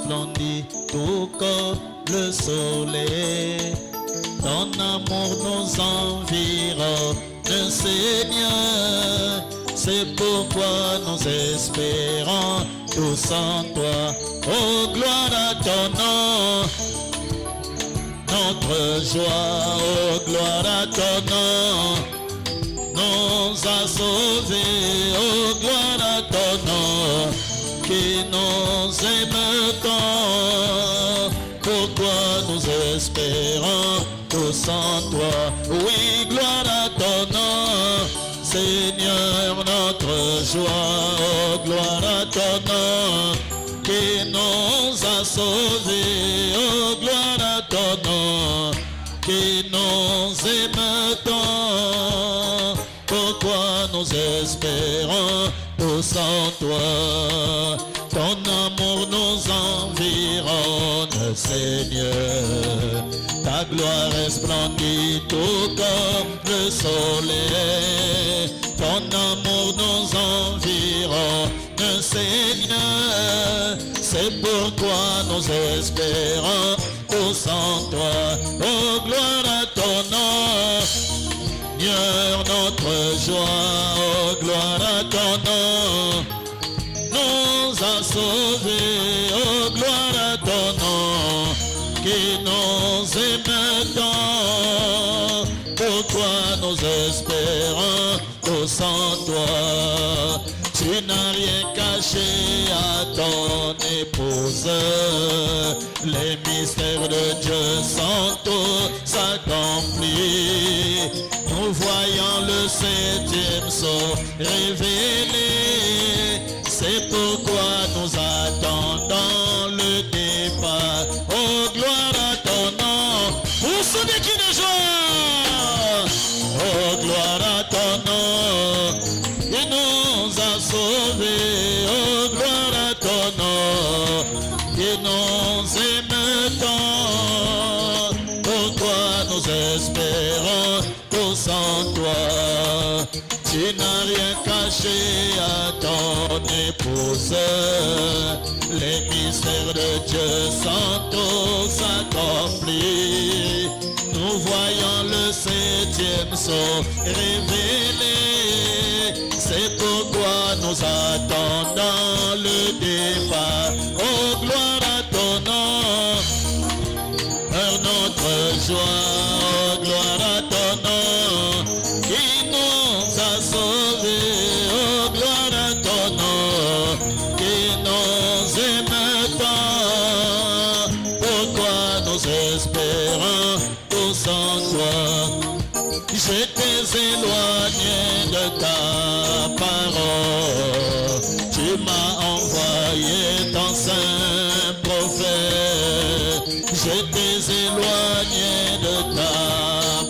resplendit tout comme le soleil. Ton amour nous environne, Seigneur. C'est pourquoi nous espérons tous en toi. Oh, gloire à ton nom, notre joie. Oh, gloire à ton nom, nous a sauvés. Oh, gloire à ton nom, qui nous aime tant. Pourquoi nous espérons tous en toi. Oui, gloire à ton nom, Seigneur, notre joie. Oh, gloire à ton nom, qui nous a sauvés. Oh, gloire à ton nom, qui nous aime tant. Pourquoi nous espérons tous en toi. Ton amour nous environne, Seigneur. Ta gloire resplendit tout comme le soleil. Ton amour nous environne, Seigneur. C'est pourquoi nous espérons tous en toi. Oh, gloire à ton nom, Seigneur, notre joie. Oh, gloire à ton nom, nous a sauvés. Oh, gloire à ton nom, qui nous aime tant. Pourquoi nous espérons tous en toi. Tu n'as rien caché à ton épouse. Les mystères de Dieu sont tous accomplis. Nous voyons le septième sceau révélé. C'est pourquoi nous attendons le départ. Oh, gloire à ton nom. Pour ceux qui de joie. Oh, gloire à ton nom. Il nous a sauvés. Oh, gloire à ton nom. Il nous aime tant. Pourquoi nous espérons tous en toi. Tu n'as rien caché à ton épouse. Les mystères de Dieu sont tous accomplis. Nous voyons le septième sceau révélé. C'est pourquoi nous attendons le départ. Oh, gloire à ton nom, notre joie. Oh, gloire à ton nom, qui nous a sauvés. Oh, gloire à ton nom, qui nous aime tant. Pourquoi nous espérons tous en toi. Je t'ai éloigné de ta parole. Tu m'as envoyé ton saint prophète. Je t'ai éloigné de ta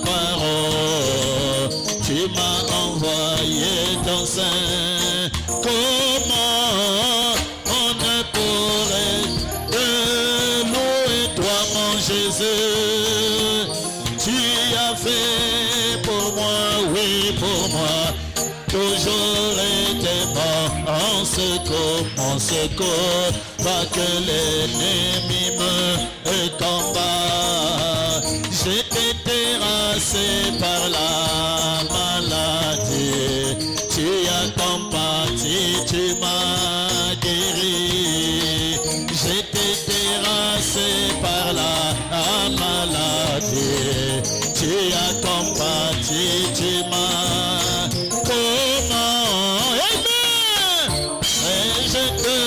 parole. Tu m'as envoyé ton saint. Comment on ne pourrait te louer, toi mon Jésus. Tu as fait pour moi, oui pour moi, toujours été mort en secours, pas que l'ennemi me combat. J'étais terrassé par la maladie, tu as compati, tu m'as guéri. J'étais terrassé par la maladie, tu as compati, tu m'as. Comment, amen, et je te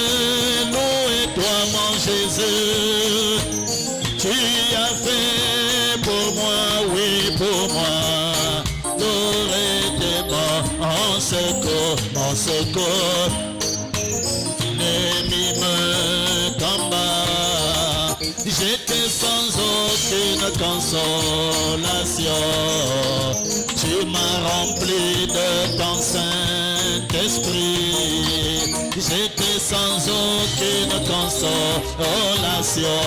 loue, toi mon Jésus. Tu as fait pour moi, oui pour moi. T'aurais mort en secours, mon secours. L'ennemi me combat. J'étais sans aucune consolation. Tu m'as rempli de ton Saint-Esprit. J'étais sans aucune consolation.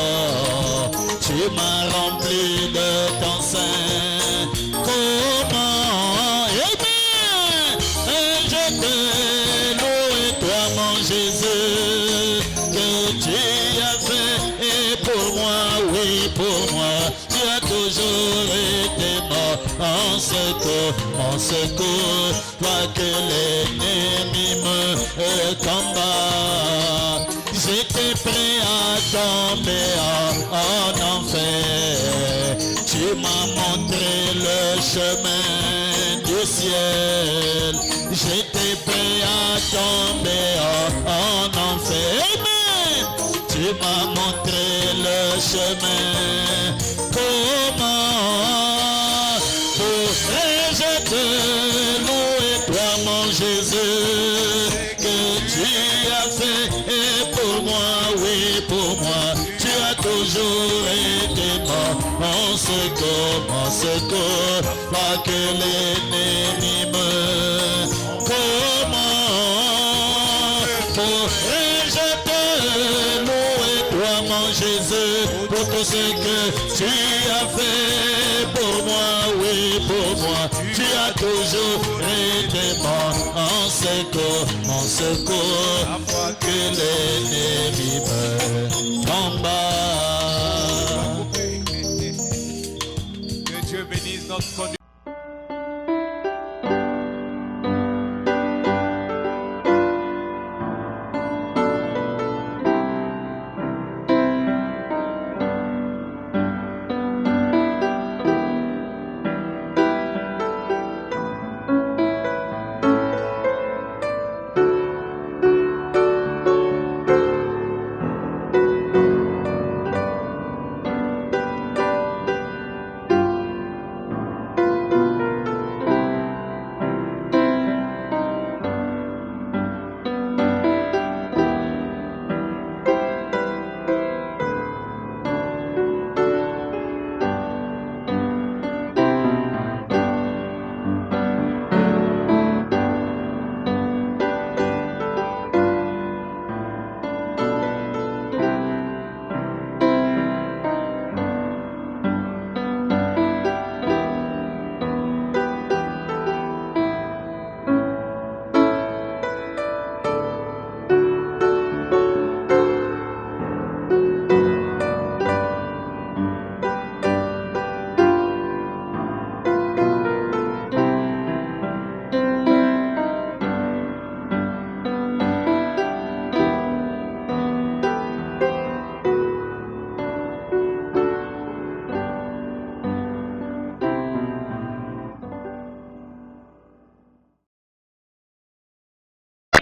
Tu m'as rempli de ton Saint. Comment, amen, et je te loue, toi mon Jésus, que tu as fait pour moi. Tu as toujours été mon secours, toi que l'ennemi me combat. J'étais prêt à tomber en enfer. Tu m'as montré le chemin du ciel. J'étais prêt à tomber en enfer. Amen. Tu m'as montré le chemin. Comment pourrais-je te louer, toi mon Jésus, que tu as fait pour moi, oui pour moi. Tu as toujours été mon secours, pas que l'ennemi me... Comment pourrais-je te louer, toi mon Jésus, pour tout ce que tu as fait pour moi, oui pour moi. Tu as toujours été mon secours, que l'ennemi me combat. Que Dieu bénisse notre conduite.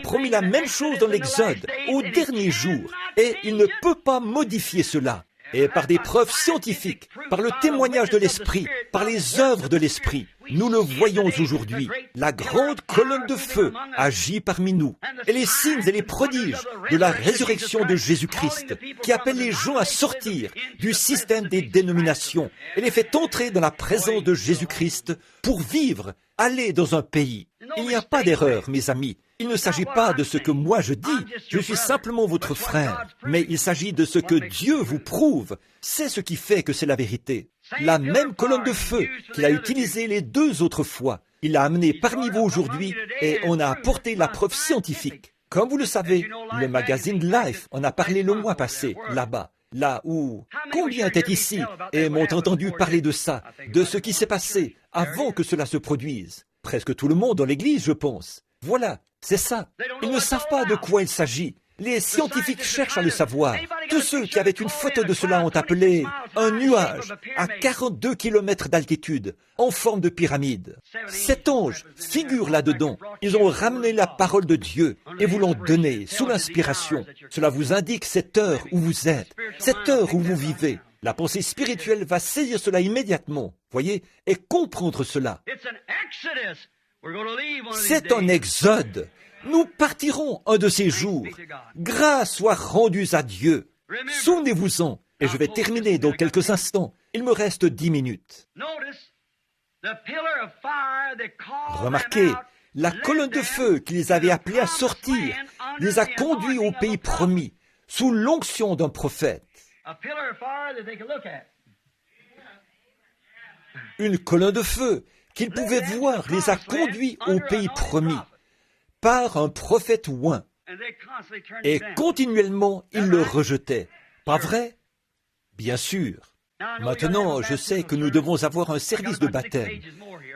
Promis la même chose dans l'Exode, au dernier jour, et il ne peut pas modifier cela. Et par des preuves scientifiques, par le témoignage de l'Esprit, par les œuvres de l'Esprit, nous le voyons aujourd'hui. La grande colonne de feu agit parmi nous. Et les signes et les prodiges de la résurrection de Jésus-Christ, qui appelle les gens à sortir du système des dénominations et les fait entrer dans la présence de Jésus-Christ pour vivre, aller dans un pays. Il n'y a pas d'erreur, mes amis. Il ne s'agit pas de ce que moi je dis, je suis simplement votre frère, mais il s'agit de ce que Dieu vous prouve. C'est ce qui fait que c'est la vérité. La même colonne de feu qu'il a utilisée les deux autres fois, il l'a amenée parmi vous aujourd'hui et on a apporté la preuve scientifique. Comme vous le savez, le magazine Life en a parlé le mois passé, là-bas. Là où combien étaient ici et m'ont entendu parler de ça, de ce qui s'est passé avant que cela se produise. Presque tout le monde dans l'église, je pense. Voilà, c'est ça. Ils ne savent pas de quoi il s'agit. Les scientifiques cherchent à le savoir. Tous ceux qui avaient une photo de cela ont appelé un nuage à 42 km d'altitude, en forme de pyramide. 7 anges figurent là-dedans. Ils ont ramené la parole de Dieu et vous l'ont donnée sous l'inspiration. Cela vous indique cette heure où vous êtes, cette heure où vous vivez. La pensée spirituelle va saisir cela immédiatement, voyez, et comprendre cela. C'est un exode. Nous partirons un de ces jours. Grâce soit rendue à Dieu. Souvenez-vous-en. Et je vais terminer dans quelques instants. Il me reste 10 minutes. Remarquez, la colonne de feu qui les avait appelés à sortir les a conduits au pays promis, sous l'onction d'un prophète. Une colonne de feu qu'ils pouvaient voir les a conduits au pays promis par un prophète oint. Et continuellement, ils le rejetaient. Pas vrai? Bien sûr. Maintenant, je sais que nous devons avoir un service de baptême.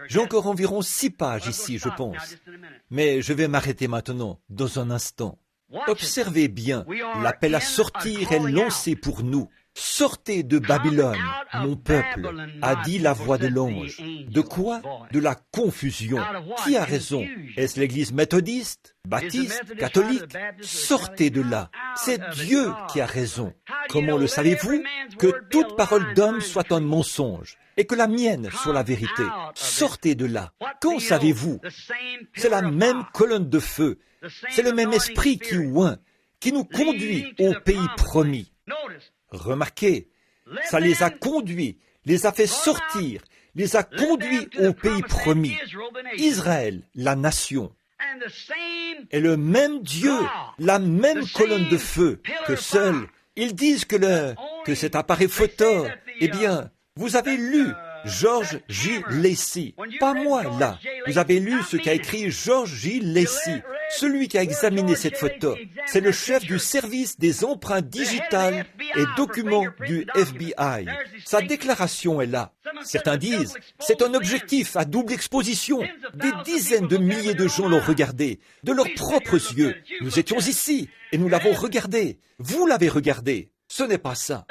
J'ai encore environ 6 pages ici, je pense. Mais je vais m'arrêter maintenant, dans un instant. Observez bien, l'appel à sortir est lancé pour nous. Sortez de Babylone, mon peuple, a dit la voix de l'ange. De quoi? De la confusion. Qui a raison? Est-ce l'Église méthodiste, baptiste, catholique? Sortez de là. C'est Dieu qui a raison. Comment le savez-vous? Que toute parole d'homme soit un mensonge et que la mienne soit la vérité. Sortez de là. Qu'en savez-vous? C'est la même colonne de feu. C'est le même esprit qui oint, qui nous conduit au pays promis. Remarquez, ça les a conduits, les a fait sortir, les a conduits au pays promis. Israël, la nation, est le même Dieu, la même colonne de feu que seul. Ils disent que cet appareil photo, eh bien, vous avez lu George J. Lacey, pas moi là. Vous avez lu ce qu'a écrit George J. Lacey, celui qui a examiné cette photo. C'est le chef du service des empreintes digitales et documents du FBI. Sa déclaration est là. Certains disent, c'est un objectif à double exposition. Des dizaines de milliers de gens l'ont regardé, de leurs propres yeux. Nous étions ici et nous l'avons regardé. Vous l'avez regardé. Ce n'est pas ça.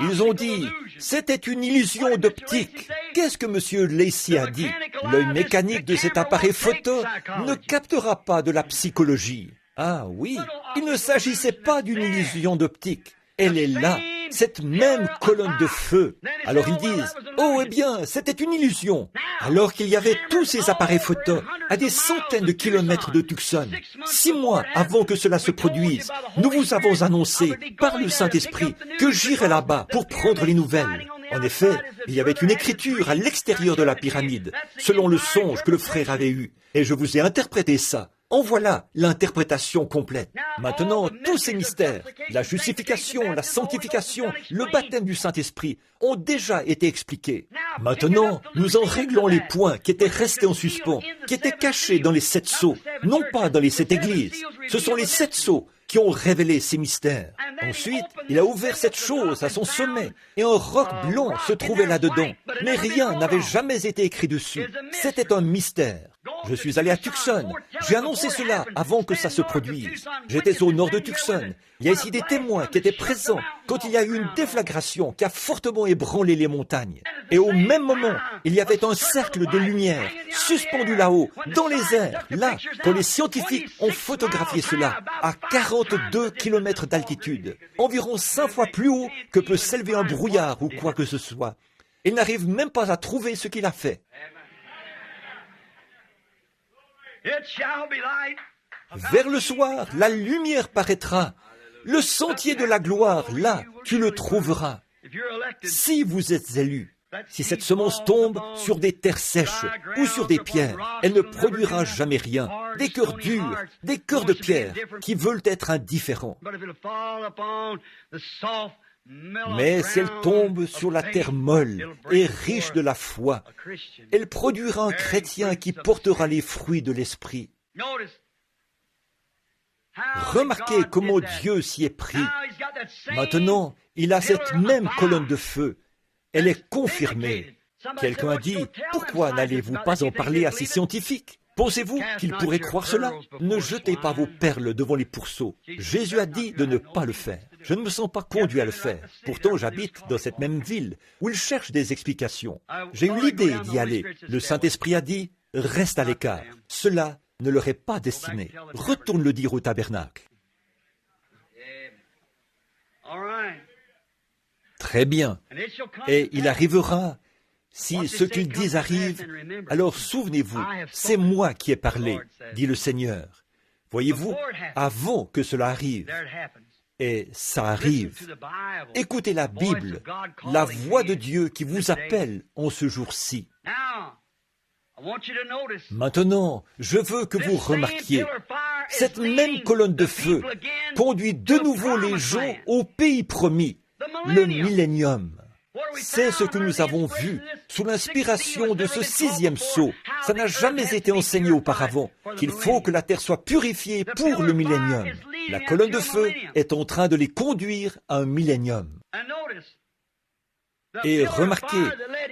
Ils ont dit, c'était une illusion d'optique. Qu'est-ce que M. Lacey a dit? L'œil mécanique de cet appareil photo ne captera pas de la psychologie. Ah oui, il ne s'agissait pas d'une illusion d'optique. Elle est là, cette même colonne de feu. Alors ils disent, oh eh bien, c'était une illusion. Alors qu'il y avait tous ces appareils photo à des centaines de kilomètres de Tucson. 6 mois avant que cela se produise, nous vous avons annoncé par le Saint-Esprit que j'irai là-bas pour prendre les nouvelles. En effet, il y avait une écriture à l'extérieur de la pyramide, selon le songe que le frère avait eu. Et je vous ai interprété ça. En voilà l'interprétation complète. Maintenant, tous ces mystères, la justification, la sanctification, le baptême du Saint-Esprit, ont déjà été expliqués. Maintenant, nous en réglons les points qui étaient restés en suspens, qui étaient cachés dans les 7 sceaux, non pas dans les 7 églises. Ce sont les 7 sceaux qui ont révélé ces mystères. Ensuite, il a ouvert cette chose à son sommet, et un roc blanc se trouvait là-dedans, mais rien n'avait jamais été écrit dessus. C'était un mystère. Je suis allé à Tucson. J'ai annoncé cela avant que ça se produise. J'étais au nord de Tucson. Il y a ici des témoins qui étaient présents quand il y a eu une déflagration qui a fortement ébranlé les montagnes. Et au même moment, il y avait un cercle de lumière suspendu là-haut, dans les airs, là, quand les scientifiques ont photographié cela, à 42 km d'altitude, environ 5 fois plus haut que peut s'élever un brouillard ou quoi que ce soit. Ils n'arrivent même pas à trouver ce qu'il a fait. Vers le soir, la lumière paraîtra. Le sentier de la gloire, là, tu le trouveras. Si vous êtes élus, si cette semence tombe sur des terres sèches ou sur des pierres, elle ne produira jamais rien. Des cœurs durs, des cœurs de pierre qui veulent être indifférents. Mais si elle tombe sur la terre molle et riche de la foi, elle produira un chrétien qui portera les fruits de l'esprit. Remarquez comment Dieu s'y est pris. Maintenant, il a cette même colonne de feu. Elle est confirmée. Quelqu'un a dit, pourquoi n'allez-vous pas en parler à ces scientifiques? Pensez-vous qu'ils pourraient croire cela? Ne jetez pas vos perles devant les pourceaux. Jésus a dit de ne pas le faire. Je ne me sens pas conduit à le faire. Pourtant, j'habite dans cette même ville où ils cherchent des explications. J'ai eu l'idée d'y aller. Le Saint-Esprit a dit, reste à l'écart. Cela ne leur est pas destiné. Retourne le dire au tabernacle. Très bien. Et il arrivera, si ce qu'ils disent arrive, alors souvenez-vous, c'est moi qui ai parlé, dit le Seigneur. Voyez-vous, avant que cela arrive, et ça arrive, écoutez la Bible, la voix de Dieu qui vous appelle en ce jour-ci. Maintenant, je veux que vous remarquiez, cette même colonne de feu conduit de nouveau les gens au pays promis, le millénium. C'est ce que nous avons vu sous l'inspiration de ce 6e sceau. Ça n'a jamais été enseigné auparavant, qu'il faut que la terre soit purifiée pour le millénium. La colonne de feu est en train de les conduire à un millénium. Et remarquez,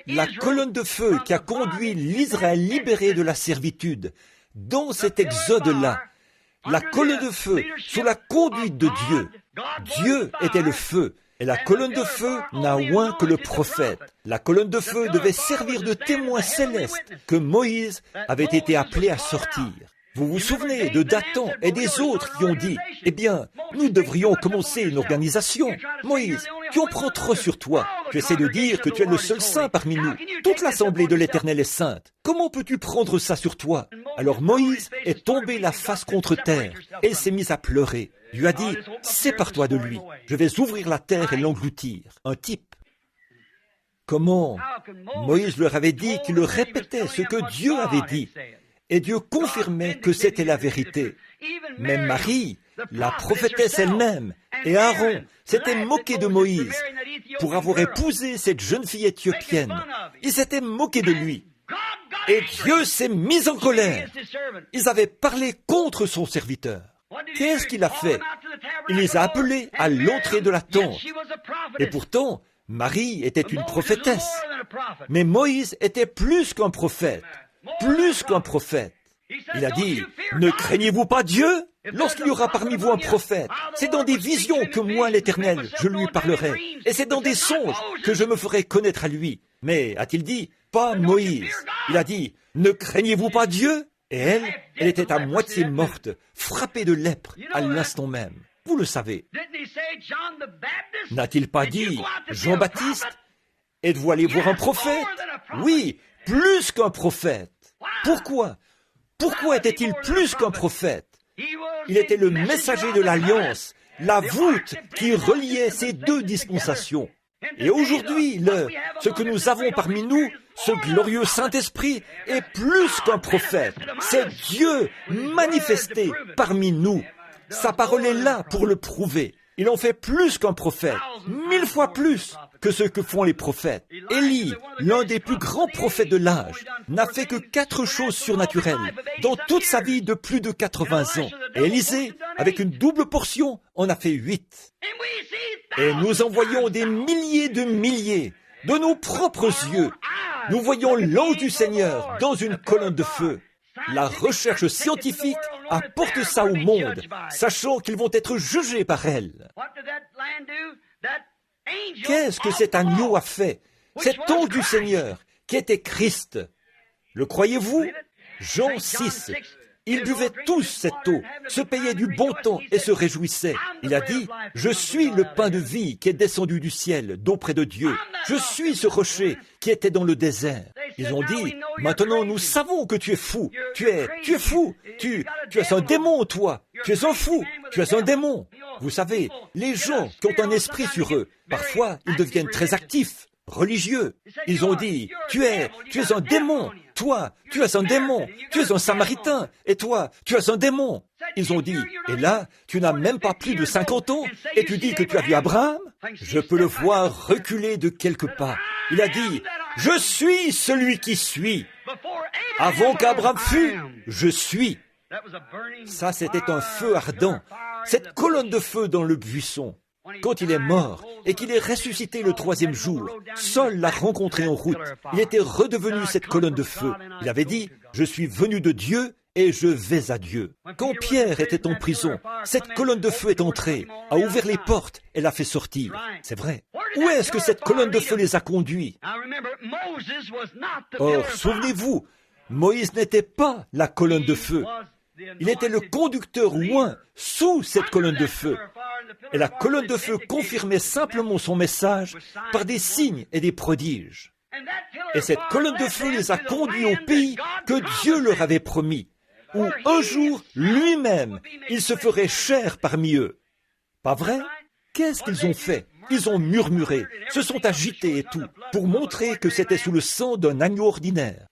la colonne de feu qui a conduit l'Israël libéré de la servitude, dans cet exode-là, la colonne de feu sous la conduite de Dieu. Dieu était le feu, et la colonne de feu n'a oint que le prophète. La colonne de feu devait servir de témoin céleste que Moïse avait été appelé à sortir. Vous vous souvenez de Dathan et des autres qui ont dit, « Eh bien, nous devrions commencer une organisation. Moïse, tu en prends trop sur toi. Tu essaies de dire que tu es le seul saint parmi nous. Toute l'assemblée de l'Éternel est sainte. Comment peux-tu prendre ça sur toi ?» Alors Moïse est tombé la face contre terre et il s'est mis à pleurer. Dieu a dit, « Sépare-toi de lui. Je vais ouvrir la terre et l'engloutir. » Un type. Comment Moïse leur avait dit qu'il répétait ce que Dieu avait dit. Et Dieu confirmait que c'était la vérité. Mais Marie, la prophétesse elle-même, et Aaron s'étaient moqués de Moïse pour avoir épousé cette jeune fille éthiopienne. Ils s'étaient moqués de lui. Et Dieu s'est mis en colère. Ils avaient parlé contre son serviteur. Qu'est-ce qu'il a fait? Il les a appelés à l'entrée de la tente. Et pourtant, Marie était une prophétesse. Mais Moïse était plus qu'un prophète. Plus qu'un prophète. Il a dit, « Ne craignez-vous pas Dieu? Lorsqu'il y aura parmi vous un prophète, c'est dans des visions que moi, l'Éternel, je lui parlerai. Et c'est dans des songes que je me ferai connaître à lui. » Mais, a-t-il dit, pas Moïse. Il a dit, « Ne craignez-vous pas Dieu ?» Et elle était à moitié morte, frappée de lèpre à l'instant même. Vous le savez. N'a-t-il pas dit, Jean-Baptiste, êtes-vous allé voir un prophète? Oui, plus qu'un prophète. Pourquoi? Pourquoi était-il plus qu'un prophète? Il était le messager de l'Alliance, la voûte qui reliait ces deux dispensations. Et aujourd'hui, ce que nous avons parmi nous, ce glorieux Saint-Esprit, est plus qu'un prophète. C'est Dieu manifesté parmi nous. Sa parole est là pour le prouver. Il en fait plus qu'un prophète, 1000 fois plus que ce que font les prophètes. Élie, l'un des plus grands prophètes de l'âge, n'a fait que 4 choses surnaturelles dans toute sa vie de plus de 80 ans. Et Élisée, avec une double portion, en a fait 8. Et nous en voyons des milliers de nos propres yeux. Nous voyons l'ange du Seigneur dans une colonne de feu. La recherche scientifique apporte ça au monde, sachant qu'ils vont être jugés par elle. Qu'est-ce que cet agneau a fait? Cet ange du Seigneur, qui était Christ. Le croyez-vous? Jean 6. Ils buvaient tous cette eau, se payaient du bon temps et se réjouissaient. Il a dit, « Je suis le pain de vie qui est descendu du ciel, d'auprès de Dieu. Je suis ce rocher qui était dans le désert. » Ils ont dit, « Maintenant nous savons que tu es fou. Tu es fou. Tu es un démon, toi. Tu es un fou. Tu es un démon. » Vous savez, les gens qui ont un esprit sur eux, parfois ils deviennent très actifs, religieux. Ils ont dit, tu es un démon. Toi, tu es un démon. Tu es un samaritain. Et toi, tu es un démon. Ils ont dit, et là, tu n'as même pas plus de 50 ans et tu dis que tu as vu Abraham? Je peux le voir reculer de quelques pas. Il a dit, je suis celui qui suis. Avant qu'Abraham fût, je suis. Ça, c'était un feu ardent. Cette colonne de feu dans le buisson. Quand il est mort et qu'il est ressuscité le 3e jour, Saul l'a rencontré en route. Il était redevenu cette colonne de feu. Il avait dit, « Je suis venu de Dieu et je vais à Dieu. » Quand Pierre était en prison, cette colonne de feu est entrée, a ouvert les portes et l'a fait sortir. C'est vrai. Où est-ce que cette colonne de feu les a conduits? Or, souvenez-vous, Moïse n'était pas la colonne de feu. Il était le conducteur oint sous cette colonne de feu. Et la colonne de feu confirmait simplement son message par des signes et des prodiges. Et cette colonne de feu les a conduits au pays que Dieu leur avait promis, où un jour, lui-même, il se ferait chair parmi eux. Pas vrai? Qu'est-ce qu'ils ont fait? Ils ont murmuré, se sont agités et tout, pour montrer que c'était sous le sang d'un agneau ordinaire.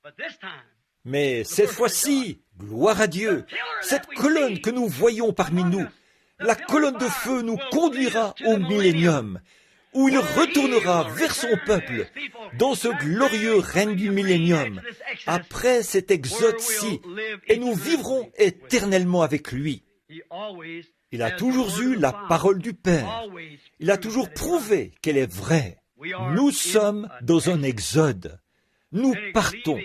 Mais cette fois-ci, gloire à Dieu, cette colonne que nous voyons parmi nous, la colonne de feu nous conduira au millénium, où il retournera vers son peuple, dans ce glorieux règne du millénium, après cet exode-ci, et nous vivrons éternellement avec lui. Il a toujours eu la parole du Père. Il a toujours prouvé qu'elle est vraie. Nous sommes dans un exode. Nous partons.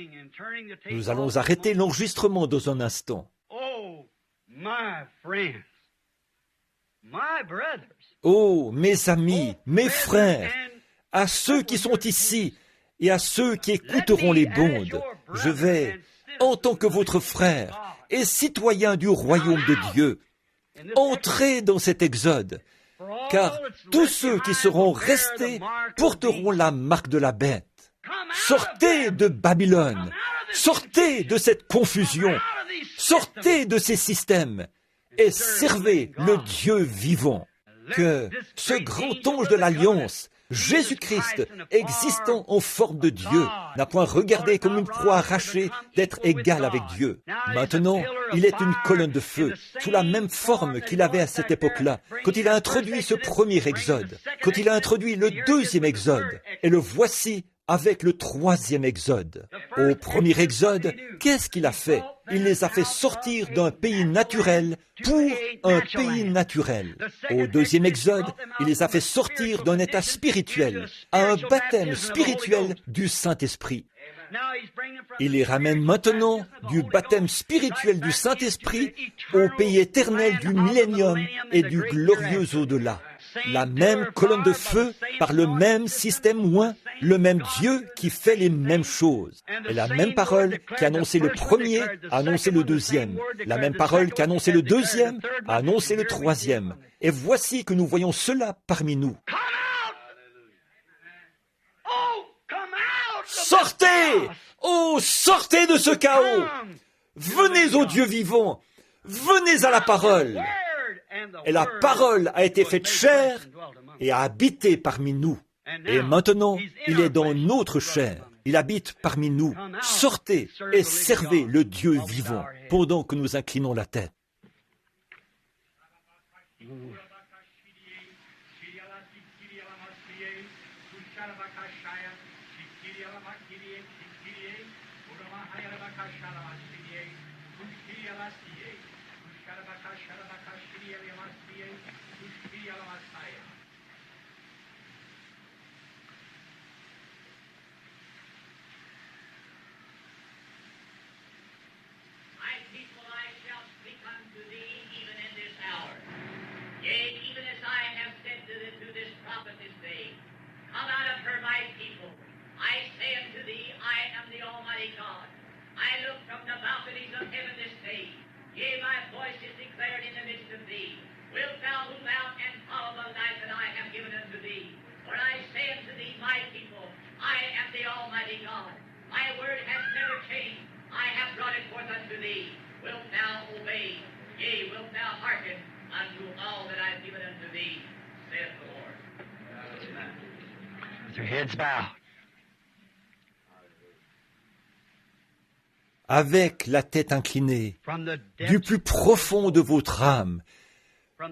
Nous allons arrêter l'enregistrement dans un instant. Oh, mes amis, mes frères, à ceux qui sont ici et à ceux qui écouteront les bondes, je vais, en tant que votre frère et citoyen du royaume de Dieu, entrer dans cet exode, car tous ceux qui seront restés porteront la marque de la bête. Sortez de Babylone, sortez de cette confusion, sortez de ces systèmes et servez le Dieu vivant. Que ce grand ange de l'Alliance, Jésus-Christ, existant en forme de Dieu, n'a point regardé comme une proie arrachée d'être égal avec Dieu. Maintenant, il est une colonne de feu, sous la même forme qu'il avait à cette époque-là, quand il a introduit ce premier exode, quand il a introduit le deuxième exode, et le voici avec le troisième exode. Au premier exode, qu'est-ce qu'il a fait? Il les a fait sortir d'un pays naturel pour un pays naturel. Au deuxième exode, il les a fait sortir d'un état spirituel à un baptême spirituel du Saint-Esprit. Il les ramène maintenant du baptême spirituel du Saint-Esprit au pays éternel du millénium et du glorieux au-delà. La même colonne de feu par le même système oint, le même Dieu qui fait les mêmes choses. Et la même parole qui annonçait le premier a annoncé le deuxième. La même parole qui annonçait le deuxième a annoncé le troisième. Et voici que nous voyons cela parmi nous. Sortez! Oh, sortez de ce chaos! Venez au Dieu vivant! Venez à la parole! Et la parole a été faite chair et a habité parmi nous. Et maintenant, il est dans notre chair. Il habite parmi nous. Sortez et servez le Dieu vivant pendant que nous inclinons la tête. Avec la tête inclinée, du plus profond de votre âme,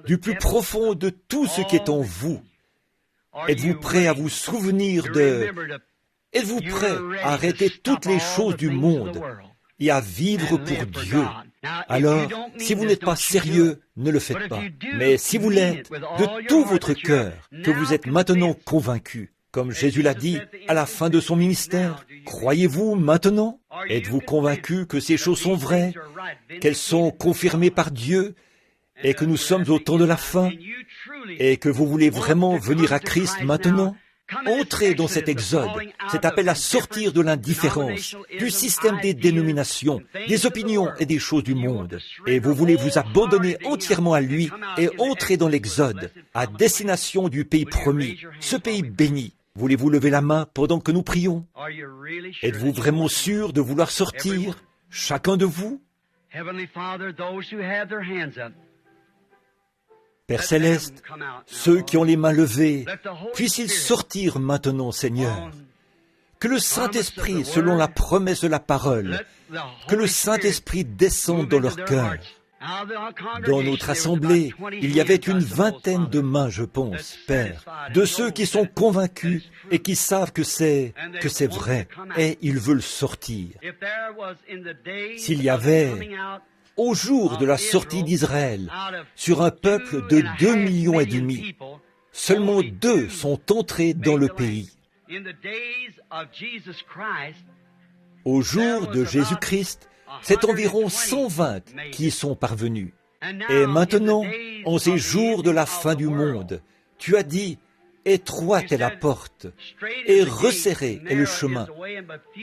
du plus profond de tout ce qui est en vous, êtes-vous prêt à vous souvenir de... Êtes-vous prêt à arrêter toutes les choses du monde et à vivre pour Dieu? Alors, si vous n'êtes pas sérieux, ne le faites pas. Mais si vous l'êtes de tout votre cœur, que vous êtes maintenant convaincu, comme Jésus l'a dit à la fin de son ministère, croyez-vous maintenant? Êtes-vous convaincu que ces choses sont vraies, qu'elles sont confirmées par Dieu, et que nous sommes au temps de la fin, et que vous voulez vraiment venir à Christ maintenant? Entrez dans cet exode, cet appel à sortir de l'indifférence, du système des dénominations, des opinions et des choses du monde. Et vous voulez vous abandonner entièrement à lui et entrer dans l'exode, à destination du pays promis, ce pays béni. Voulez-vous lever la main pendant que nous prions? Êtes-vous vraiment sûr de vouloir sortir, chacun de vous? Père Céleste, ceux qui ont les mains levées, puissent-ils sortir maintenant, Seigneur? Que le Saint-Esprit, selon la promesse de la parole, que le Saint-Esprit descende dans leur cœur. Dans notre assemblée, il y avait une vingtaine de mains, je pense, Père, de ceux qui sont convaincus et qui savent que c'est vrai, et ils veulent sortir. S'il y avait, au jour de la sortie d'Israël, sur un peuple de 2,5 millions, Seulement 2 sont entrés dans le pays. Au jour de Jésus-Christ, c'est environ 120 qui y sont parvenus. Et maintenant, en ces jours de la fin du monde, tu as dit, étroite est la porte, et resserré est le chemin,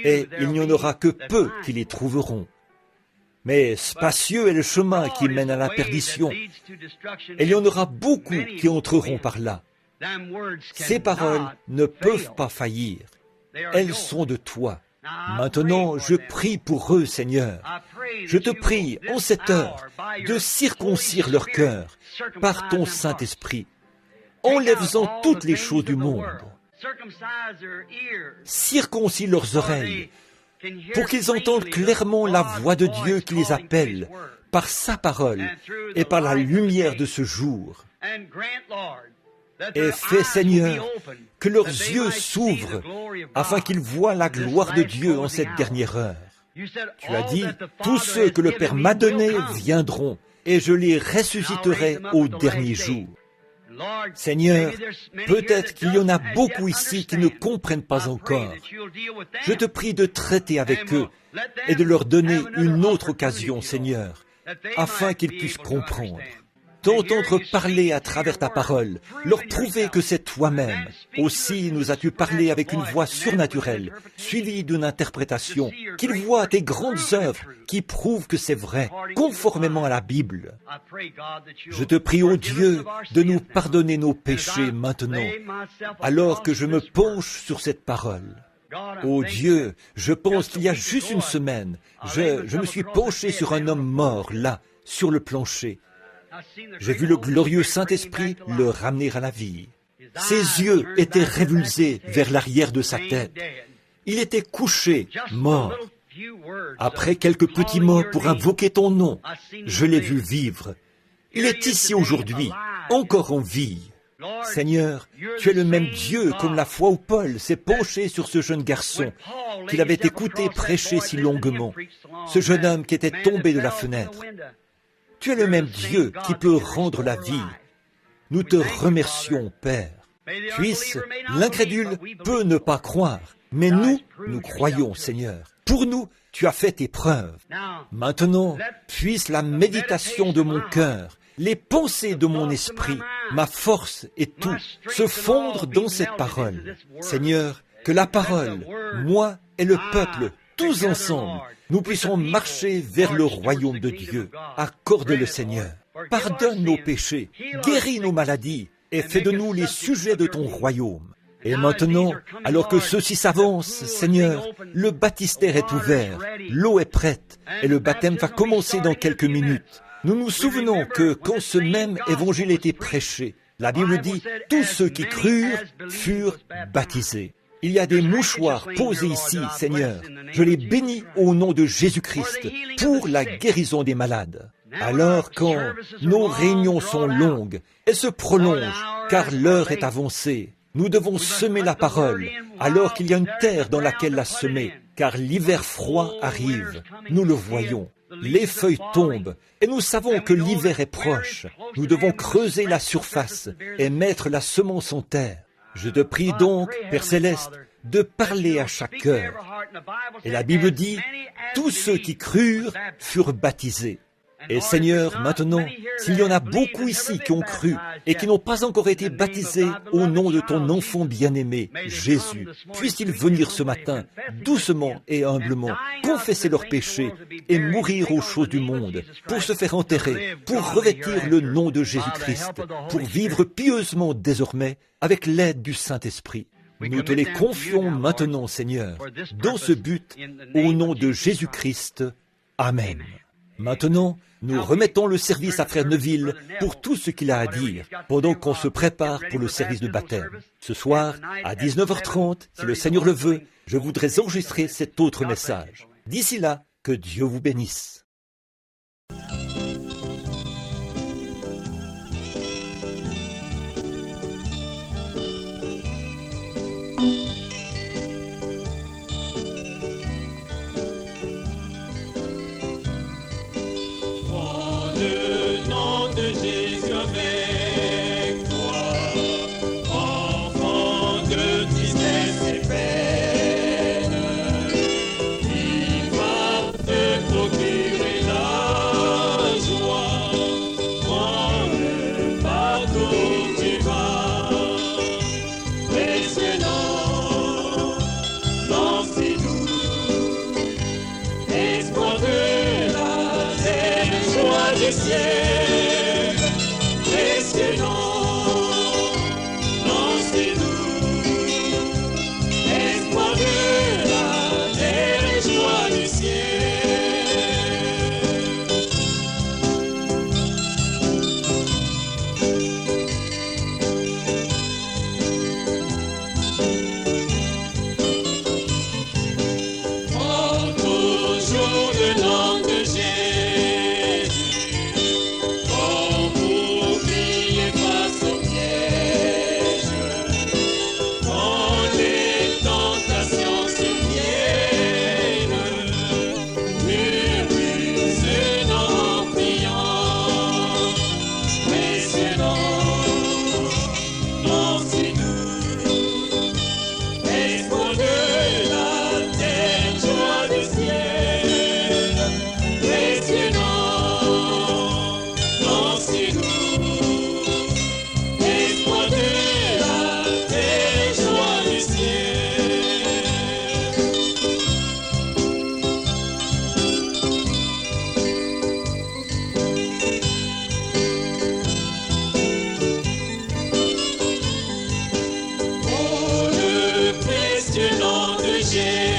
et il n'y en aura que peu qui les trouveront. Mais spacieux est le chemin qui mène à la perdition, et il y en aura beaucoup qui entreront par là. Ces paroles ne peuvent pas faillir. Elles sont de toi. Maintenant, je prie pour eux, Seigneur. Je te prie, en cette heure, de circoncire leur cœur par ton Saint-Esprit. Enlève-en toutes les choses du monde. Circoncis leurs oreilles pour qu'ils entendent clairement la voix de Dieu qui les appelle par sa parole et par la lumière de ce jour. Et fais, Seigneur, que leurs yeux s'ouvrent afin qu'ils voient la gloire de Dieu en cette dernière heure. Tu as dit, tous ceux que le Père m'a donnés viendront, et je les ressusciterai au dernier jour. Seigneur, peut-être qu'il y en a beaucoup ici qui ne comprennent pas encore. Je te prie de traiter avec eux et de leur donner une autre occasion, Seigneur, afin qu'ils puissent comprendre. T'entendre parler à travers ta parole, leur prouver que c'est toi-même. Aussi nous as-tu parlé avec une voix surnaturelle, suivie d'une interprétation, qu'ils voient tes grandes œuvres qui prouvent que c'est vrai, conformément à la Bible. Je te prie, ô Dieu, de nous pardonner nos péchés maintenant, alors que je me penche sur cette parole. Ô Dieu, je pense qu'il y a juste une semaine, je me suis penché sur un homme mort, là, sur le plancher. J'ai vu le glorieux Saint-Esprit le ramener à la vie. Ses yeux étaient révulsés vers l'arrière de sa tête. Il était couché, mort. Après quelques petits mots pour invoquer ton nom, je l'ai vu vivre. Il est ici aujourd'hui, encore en vie. Seigneur, tu es le même Dieu comme la fois où Paul s'est penché sur ce jeune garçon qu'il avait écouté prêcher si longuement, ce jeune homme qui était tombé de la fenêtre. Tu es le même Dieu qui peut rendre la vie. Nous te remercions, Père. Puisse l'incrédule peut ne pas croire, mais nous croyons, Seigneur. Pour nous, tu as fait tes preuves. Maintenant, puisse la méditation de mon cœur, les pensées de mon esprit, ma force et tout, se fondre dans cette parole. Seigneur, que la parole, moi et le peuple, tous ensemble, nous puissions marcher vers le royaume de Dieu. Accorde-le, Seigneur. Pardonne nos péchés, guéris nos maladies et fais de nous les sujets de ton royaume. Et maintenant, alors que ceux-ci s'avancent, Seigneur, le baptistère est ouvert, l'eau est prête et le baptême va commencer dans quelques minutes. Nous nous souvenons que quand ce même évangile était prêché, la Bible dit « Tous ceux qui crurent furent baptisés ». Il y a des mouchoirs posés ici, Seigneur. Je les bénis au nom de Jésus-Christ pour la guérison des malades. Alors quand nos réunions sont longues et se prolongent, car l'heure est avancée, nous devons semer la parole alors qu'il y a une terre dans laquelle la semer, car l'hiver froid arrive. Nous le voyons. Les feuilles tombent et nous savons que l'hiver est proche. Nous devons creuser la surface et mettre la semence en terre. Je te prie donc, Père Céleste, de parler à chaque cœur. Et la Bible dit, tous ceux qui crurent furent baptisés. Et Seigneur, maintenant, s'il y en a beaucoup ici qui ont cru et qui n'ont pas encore été baptisés au nom de ton enfant bien-aimé, Jésus, puissent-ils venir ce matin, doucement et humblement, confesser leurs péchés et mourir aux choses du monde, pour se faire enterrer, pour revêtir le nom de Jésus-Christ, pour vivre pieusement désormais avec l'aide du Saint-Esprit. Nous te les confions maintenant, Seigneur, dans ce but, au nom de Jésus-Christ. Amen. Maintenant, nous remettons le service à Frère Neville pour tout ce qu'il a à dire, pendant qu'on se prépare pour le service de baptême. Ce soir, à 19h30, si le Seigneur le veut, je voudrais enregistrer cet autre message. D'ici là, que Dieu vous bénisse. Le nom de Jésus avec toi. ciel, précieux nom, lancez-nous, espoir de la terre et joie du ciel. Nom de Jésus.